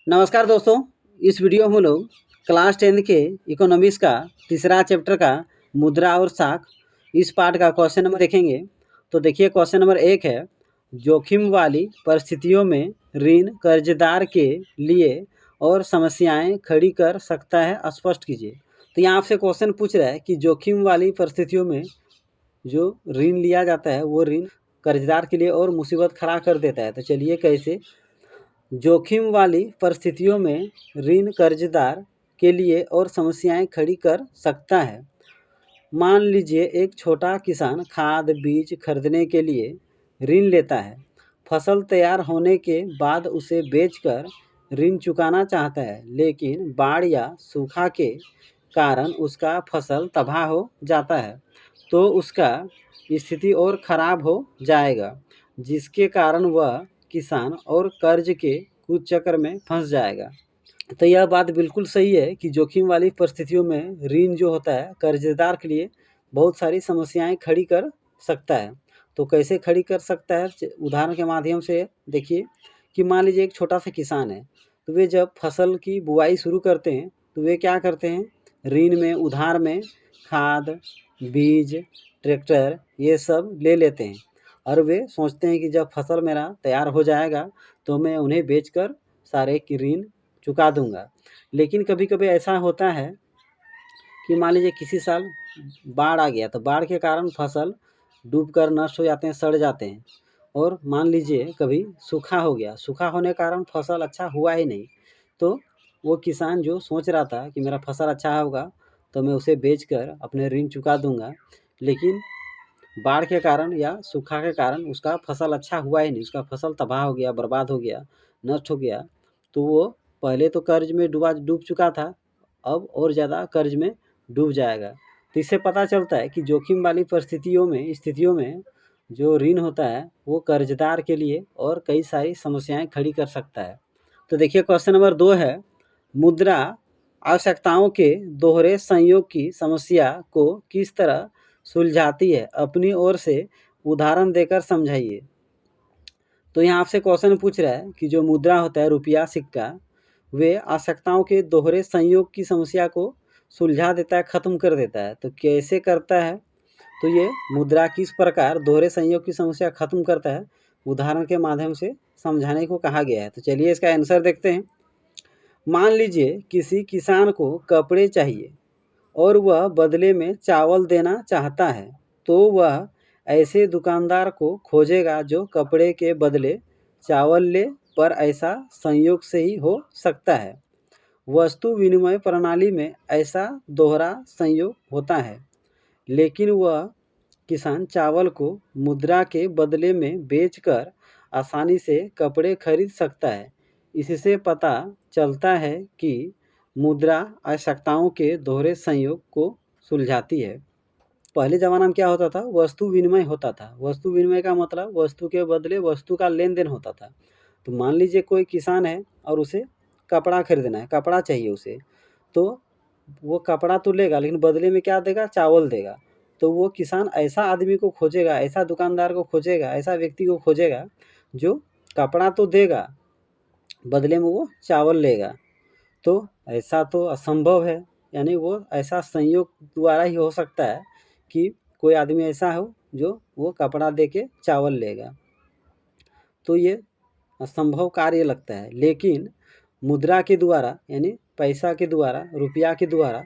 नमस्कार दोस्तों। इस वीडियो में हम लोग क्लास 10 के इकोनॉमिक्स का तीसरा चैप्टर का मुद्रा और साख इस पार्ट का क्वेश्चन नंबर देखेंगे। तो देखिए क्वेश्चन नंबर 1 है, जोखिम वाली परिस्थितियों में ऋण कर्जदार के लिए और समस्याएं खड़ी कर सकता है, स्पष्ट कीजिए। तो यहाँ आपसे क्वेश्चन पूछ रहा है कि जोखिम वाली परिस्थितियों में जो ऋण लिया जाता है वो ऋण कर्जदार के लिए और मुसीबत खड़ा कर देता है। तो चलिए कैसे। जोखिम वाली परिस्थितियों में ऋण कर्जदार के लिए और समस्याएं खड़ी कर सकता है। मान लीजिए एक छोटा किसान खाद बीज खरीदने के लिए ऋण लेता है। फसल तैयार होने के बाद उसे बेचकर ऋण चुकाना चाहता है, लेकिन बाढ़ या सूखा के कारण उसका फसल तबाह हो जाता है, तो उसका स्थिति और खराब हो जाएगा, जिसके कारण वह किसान और कर्ज के कुछ चक्कर में फंस जाएगा। तो यह बात बिल्कुल सही है कि जोखिम वाली परिस्थितियों में ऋण जो होता है कर्जदार के लिए बहुत सारी समस्याएं खड़ी कर सकता है। तो कैसे खड़ी कर सकता है, उदाहरण के माध्यम से देखिए कि मान लीजिए एक छोटा सा किसान है, तो वे जब फसल की बुआई शुरू करते हैं तो वे क्या करते हैं, ऋण में उधार में खाद बीज ट्रैक्टर ये सब ले लेते हैं और वे सोचते हैं कि जब फसल मेरा तैयार हो जाएगा तो मैं उन्हें बेचकर सारे की ऋण चुका दूंगा। लेकिन कभी कभी ऐसा होता है कि मान लीजिए किसी साल बाढ़ आ गया, तो बाढ़ के कारण फसल डूबकर नष्ट हो जाते हैं, सड़ जाते हैं। और मान लीजिए कभी सूखा हो गया, सूखा होने के कारण फसल अच्छा हुआ ही नहीं, तो वो किसान जो सोच रहा था कि मेरा फसल अच्छा होगा तो मैं उसे बेचकर अपने ऋण चुका दूंगा, लेकिन बाढ़ के कारण या सूखा के कारण उसका फसल अच्छा हुआ ही नहीं, उसका फसल तबाह हो गया, बर्बाद हो गया, नष्ट हो गया। तो वो पहले तो कर्ज में डूब चुका था, अब और ज़्यादा कर्ज में डूब जाएगा। तो इससे पता चलता है कि जोखिम वाली स्थितियों में जो ऋण होता है वो कर्जदार के लिए और कई सारी समस्याएं खड़ी कर सकता है। तो देखिए क्वेश्चन नंबर 2 है, मुद्रा आवश्यकताओं के दोहरे संयोग की समस्या को किस तरह सुलझाती है, अपनी ओर से उदाहरण देकर समझाइए। तो यहाँ आपसे क्वेश्चन पूछ रहा है कि जो मुद्रा होता है रुपया सिक्का, वे आवश्यकताओं के दोहरे संयोग की समस्या को सुलझा देता है, खत्म कर देता है। तो कैसे करता है, तो ये मुद्रा किस प्रकार दोहरे संयोग की समस्या खत्म करता है, उदाहरण के माध्यम से समझाने को कहा गया है। तो चलिए इसका आंसर देखते हैं। मान लीजिए किसी किसान को कपड़े चाहिए और वह बदले में चावल देना चाहता है, तो वह ऐसे दुकानदार को खोजेगा जो कपड़े के बदले चावल ले, पर ऐसा संयोग से ही हो सकता है। वस्तु विनिमय प्रणाली में ऐसा दोहरा संयोग होता है, लेकिन वह किसान चावल को मुद्रा के बदले में बेचकर आसानी से कपड़े खरीद सकता है। इससे पता चलता है कि मुद्रा आवश्यकताओं के दोहरे संयोग को सुलझाती है। पहले ज़माना में क्या होता था, वस्तु विनिमय होता था। वस्तु विनिमय का मतलब वस्तु के बदले वस्तु का लेन देन होता था। तो मान लीजिए कोई किसान है और उसे कपड़ा खरीदना है, कपड़ा चाहिए उसे, तो वो कपड़ा तो लेगा लेकिन बदले में क्या देगा, चावल देगा। तो वो किसान ऐसा आदमी को खोजेगा, ऐसा दुकानदार को खोजेगा, ऐसा व्यक्ति को खोजेगा जो कपड़ा तो देगा, बदले में वो चावल लेगा। तो ऐसा तो असंभव है, यानी वो ऐसा संयोग द्वारा ही हो सकता है कि कोई आदमी ऐसा हो जो वो कपड़ा दे के चावल लेगा। तो ये असंभव कार्य लगता है। लेकिन मुद्रा के द्वारा यानी पैसा के द्वारा, रुपया के द्वारा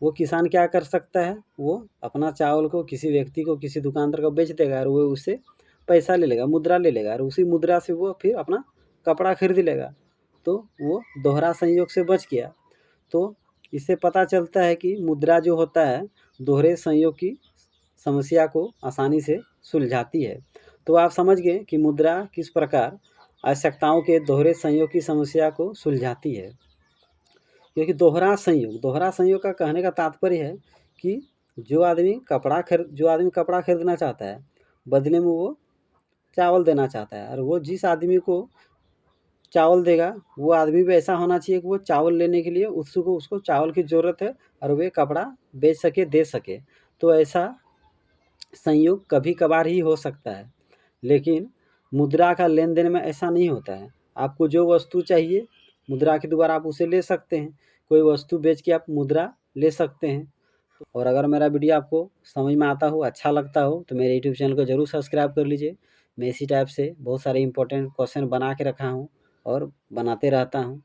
वो किसान क्या कर सकता है, वो अपना चावल को किसी व्यक्ति को, किसी दुकानदार को बेच देगा और वो उससे पैसा ले लेगा, मुद्रा ले लेगा, और उसी मुद्रा से वो फिर अपना कपड़ा खरीद लेगा। तो वो दोहरा संयोग से बच गया। तो इससे पता चलता है कि मुद्रा जो होता है दोहरे संयोग की समस्या को आसानी से सुलझाती है। तो आप समझ गए कि मुद्रा किस प्रकार आवश्यकताओं के दोहरे संयोग की समस्या को सुलझाती है। क्योंकि दोहरा संयोग का कहने का तात्पर्य है कि जो आदमी कपड़ा खरीदना चाहता है, बदले में वो चावल देना चाहता है, और वो जिस आदमी को चावल देगा वो आदमी भी ऐसा होना चाहिए कि वो चावल लेने के लिए उसको चावल की ज़रूरत है और वे कपड़ा बेच सके, दे सके। तो ऐसा संयोग कभी कभार ही हो सकता है, लेकिन मुद्रा का लेन देन में ऐसा नहीं होता है। आपको जो वस्तु चाहिए मुद्रा के द्वारा आप उसे ले सकते हैं। कोई वस्तु बेच के आप मुद्रा ले सकते हैं। और अगर मेरा वीडियो आपको समझ में आता हो, अच्छा लगता हो, तो मेरे यूट्यूब चैनल को ज़रूर सब्सक्राइब कर लीजिए। मैं इसी टाइप से बहुत सारे इंपॉर्टेंट क्वेश्चन बना के रखा हूँ और बनाते रहता हूँ।